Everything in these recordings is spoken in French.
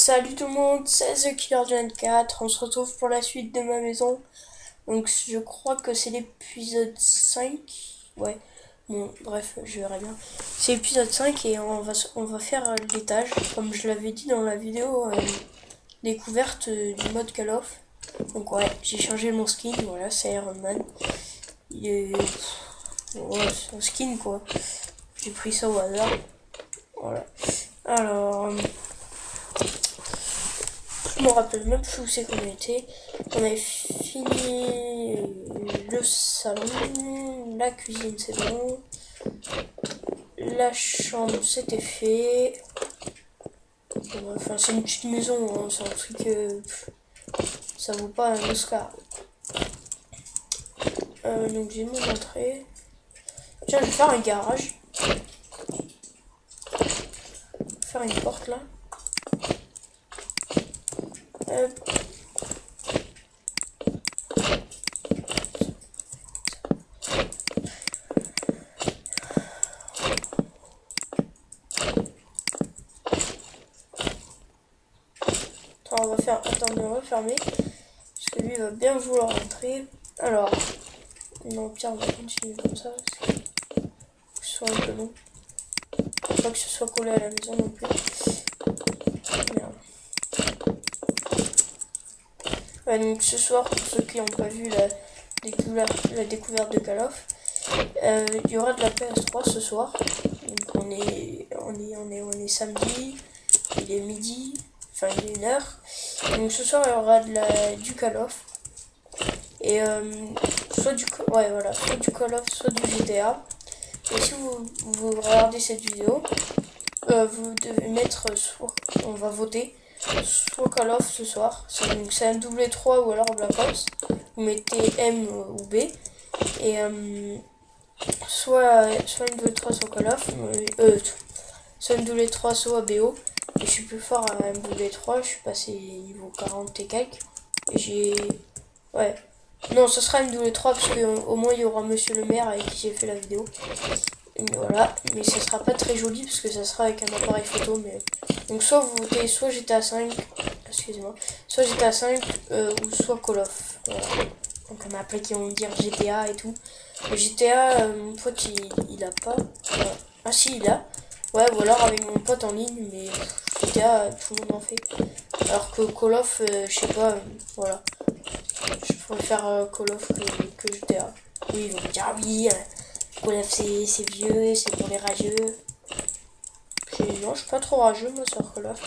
Salut tout le monde, c'est The Killer du 24, on se retrouve pour la suite de ma maison. Donc je crois que c'est l'épisode 5. Ouais, bon bref, je verrai bien. C'est l'épisode 5 et on va faire l'étage, comme je l'avais dit dans la vidéo découverte du mode Call of. Donc ouais, j'ai changé mon skin, voilà, c'est Iron Man. Il est... Ouais, c'est un skin quoi. J'ai pris ça au hasard. Voilà. Alors... je me rappelle même plus où c'est qu'on était. On avait fini le salon, la cuisine c'est bon, la chambre c'était fait. Enfin c'est une petite maison, hein, c'est un truc ça vaut pas un Oscar. Donc j'ai mon entrée. Tiens, je vais faire un garage. Faire une porte là. On va faire. Attendez, on va fermer. Parce que lui il va bien vouloir rentrer. Alors. Non, Pierre, on va continuer comme ça. Parce que ce soit un peu long. Pas que ce soit collé à la maison non plus. Merde. Ouais, donc ce soir, pour ceux qui n'ont pas vu la découverte de Call of, il y aura de la PS3 ce soir. Donc on est samedi, il est midi, enfin il est 1h. Donc ce soir il y aura du Call of. Et soit du Call of, soit du GTA. Et si vous regardez cette vidéo, vous devez mettre on va voter soit Call of ce soir. C'est un double 3 ou alors Black Ops. Vous mettez M ou B. Et soit une double 3 soit Call of, soit une double 3 soit BO. Et je suis plus fort à un double 3, je suis passé niveau 40 et quelques. Et j'ai... Ouais. Non, ce sera une double 3 parce qu'au moins il y aura Monsieur le maire avec qui j'ai fait la vidéo. Et voilà, mais ça sera pas très joli parce que ça sera avec un appareil photo. Mais donc soit vous votez soit GTA 5, excusez-moi, soit GTA 5 ou soit Call of. Voilà. Donc on m'a appelé qui vont me dire GTA et tout. Le GTA, mon pote il a pas. Voilà. Ah si il a. Ouais, ou alors avec mon pote en ligne, mais GTA tout le monde en fait. Alors que Call of, je sais pas, voilà. Je préfère Call of que GTA. Oui, ils vont me dire ah oui, Call of c'est vieux, c'est pour les rageux. Non, je suis pas trop rageux moi sur Call of.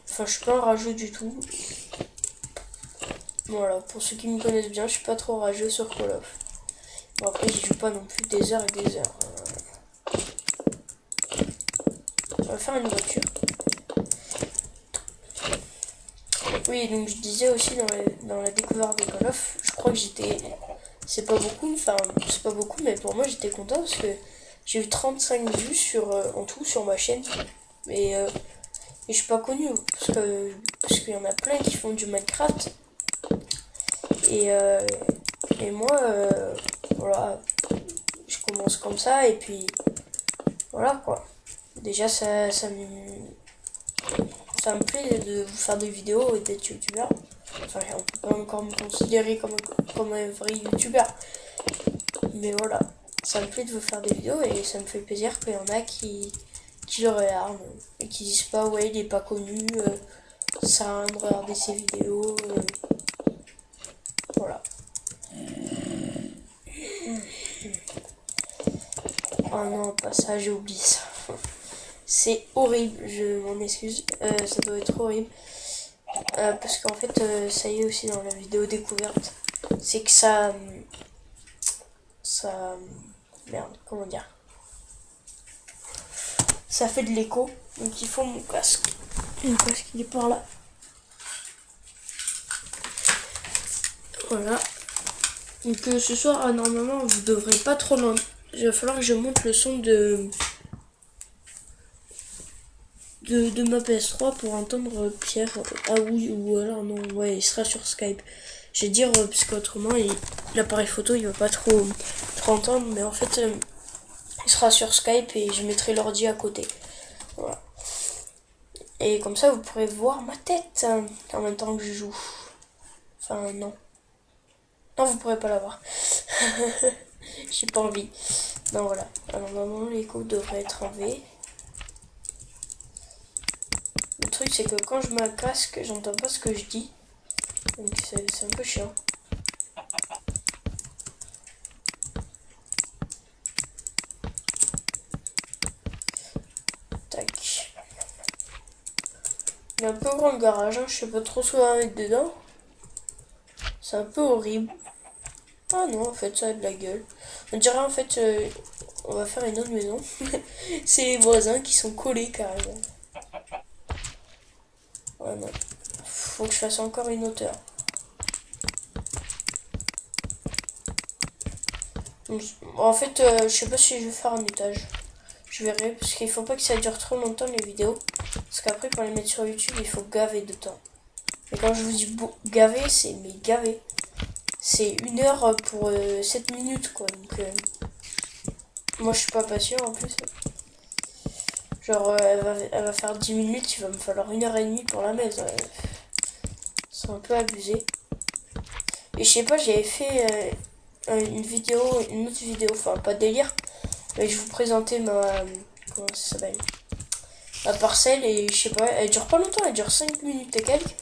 Enfin, je suis pas un rageux du tout. Voilà, pour ceux qui me connaissent bien, je suis pas trop rageux sur Call of. Bon, après, j'y joue pas non plus des heures et des heures. On va faire une voiture. Oui, donc je disais aussi dans la découverte de Call of, je crois que j'étais... C'est pas beaucoup, mais pour moi j'étais content parce que j'ai eu 35 vues en tout sur ma chaîne. Et je suis pas connu parce qu'il y en a plein qui font du Minecraft. Et moi, voilà, je commence comme ça et puis voilà quoi. Déjà ça me plaît de vous faire des vidéos et d'être youtubeur. Enfin, on peut pas encore me considérer comme un vrai youtubeur. Mais voilà, ça me plaît de vous faire des vidéos et ça me fait plaisir qu'il y en a qui le regardent et qui disent pas ouais il est pas connu, ça a rien de regarder ses vidéos. Voilà. Oh non, pas ça, j'ai oublié ça. C'est horrible, je m'en excuse, ça doit être horrible. Parce qu'en fait, ça y est aussi dans la vidéo découverte, c'est que ça... Merde, comment dire, ça fait de l'écho, donc il faut mon casque. Mon casque, il est par là. Voilà. Donc ce soir, normalement, vous devrez pas trop loin. Il va falloir que je monte le son de ma PS3 pour entendre Pierre. Ah oui, ou alors non, ouais, il sera sur Skype. Je vais dire, parce qu'autrement, l'appareil photo, il va pas trop entendre, mais en fait, il sera sur Skype et je mettrai l'ordi à côté. Voilà. Et comme ça, vous pourrez voir ma tête en même temps que je joue. Enfin, non. Non, vous pourrez pas la voir. J'ai pas envie. Non, voilà. Alors, normalement, l'écho devrait être en V. Le truc, c'est que quand je mets un casque, j'entends pas ce que je dis. Donc, c'est un peu chiant. Tac. Il est un peu grand le garage, hein. Je sais pas trop ce qu'on va mettre dedans. C'est un peu horrible. Ah non, en fait, ça a de la gueule. On dirait en fait, on va faire une autre maison. C'est les voisins qui sont collés carrément. Ah non. Faut que je fasse encore une hauteur. En fait, je sais pas si je vais faire un étage. Je verrai, parce qu'il faut pas que ça dure trop longtemps les vidéos. Parce qu'après, pour les mettre sur YouTube, il faut gaver de temps. Et quand je vous dis gaver, c'est mais gaver. C'est 1 heure pour 7 minutes, quoi. Donc, moi, je suis pas patient en plus. Genre, elle va faire 10 minutes, il va me falloir 1 heure et demie pour la mettre. C'est un peu abusé. Et je sais pas, j'avais fait une autre vidéo, enfin pas délire, mais je vous présentais comment ça s'appelle, ma parcelle, et je sais pas, elle dure pas longtemps, elle dure 5 minutes et quelques.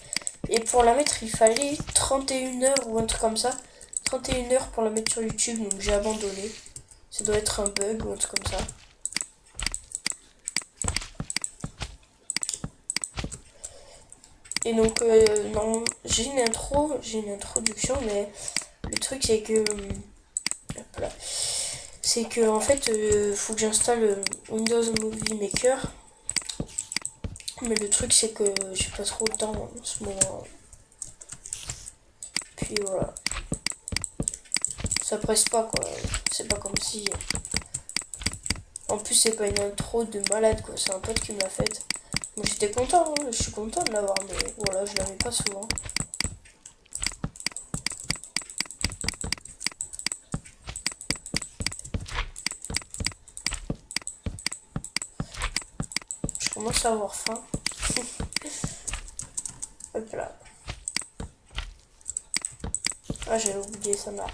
Et pour la mettre, il fallait 31 heures ou un truc comme ça. 31 heures pour la mettre sur YouTube, donc j'ai abandonné. Ça doit être un bug ou un truc comme ça. Et donc, non, j'ai une introduction, mais le truc c'est que. Hop là. C'est que en fait, faut que j'installe Windows Movie Maker. Mais le truc c'est que j'ai pas trop le temps en ce moment. Puis voilà. Ça presse pas quoi. C'est pas comme si. En plus, c'est pas une intro de malade quoi. C'est un pote qui me l'a faite. Moi j'étais content, hein. Je suis content de l'avoir, mais voilà, je l'avais pas souvent. Je commence à avoir faim. Hop là. Ah, j'avais oublié ça là.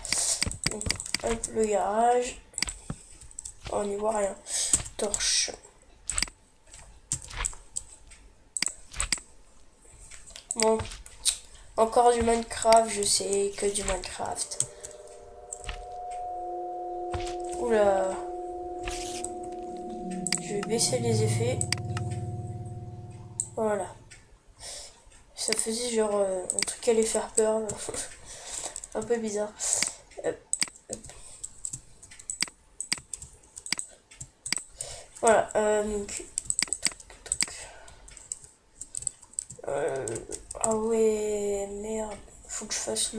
Donc, hop, le garage. Oh, on n'y voit rien. Torche. Bon. Encore du Minecraft, je sais que du Minecraft. Oula. Je vais baisser les effets. Voilà. Ça faisait genre un truc qui allait faire peur. Un peu bizarre. Hop, hop. Voilà. Donc. Ah ouais, merde. Faut que je fasse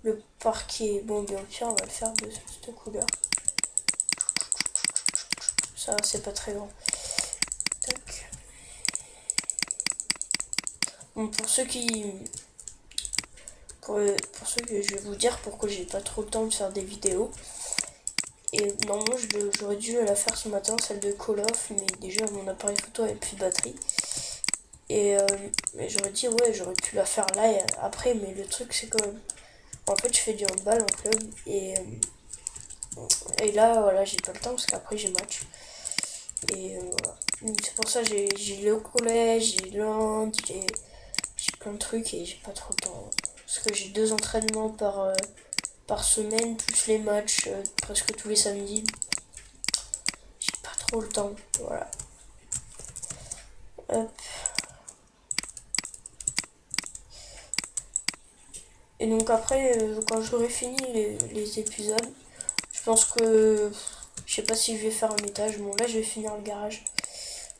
le parquet. Bon, bien sûr, on va le faire de cette couleur. Ça, c'est pas très grand. Tac. Bon, pour ceux que je vais vous dire pourquoi j'ai pas trop le temps de faire des vidéos. Et normalement, j'aurais dû la faire ce matin, celle de Call of, mais déjà mon appareil photo avait plus de batterie. Et mais j'aurais dit, ouais, j'aurais pu la faire là et après, mais le truc, c'est que en fait, je fais du handball en club et là, voilà, j'ai pas le temps parce qu'après, j'ai match. Et voilà. C'est pour ça que j'ai le collège, j'ai l'hand, j'ai plein de trucs et j'ai pas trop le temps. Parce que j'ai 2 entraînements par semaine, plus les matchs presque tous les samedis. J'ai pas trop le temps, voilà. Hop. Et donc après, quand j'aurai fini les épisodes, je pense que... Je sais pas si je vais faire un étage. Bon, là, je vais finir le garage.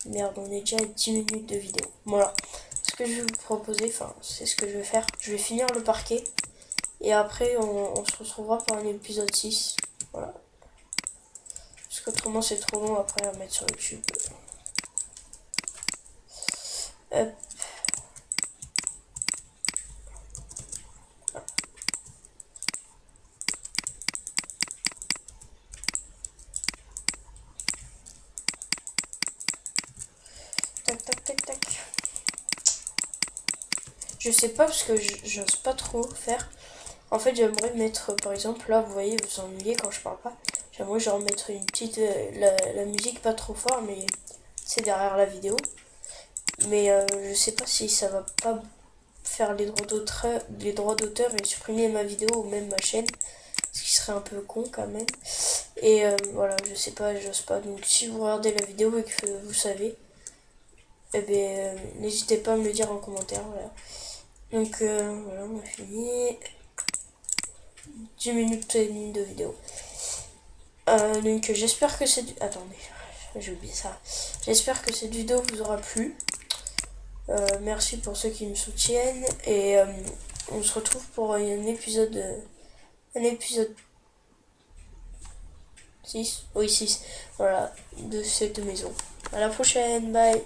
Merde, on est déjà à 10 minutes de vidéo. Voilà. Ce que je vais vous proposer, enfin, c'est ce que je vais faire. Je vais finir le parquet. Et après, on se retrouvera pour un épisode 6. Voilà. Parce qu'autrement, c'est trop long après à mettre sur YouTube. Hop. tac, tac, tac, tac. Je sais pas parce que j'ose pas trop faire. En fait, j'aimerais mettre, par exemple, là, vous voyez, vous vous ennuyez quand je parle pas. J'aimerais genre mettre une petite, la musique pas trop fort, mais c'est derrière la vidéo. Mais je sais pas si ça va pas faire les droits d'auteur et supprimer ma vidéo ou même ma chaîne. Ce qui serait un peu con quand même. Et voilà, je sais pas, j'ose pas. Donc si vous regardez la vidéo et que vous savez, eh bien, n'hésitez pas à me le dire en commentaire. Voilà. Donc voilà, on a fini. 10 minutes et demie de vidéo. Donc j'espère que cette... Attendez, j'ai oublié ça. J'espère que cette vidéo vous aura plu. Merci pour ceux qui me soutiennent. Et on se retrouve pour un épisode... un épisode 6. Oui, 6. Voilà, de cette maison. À la prochaine, bye.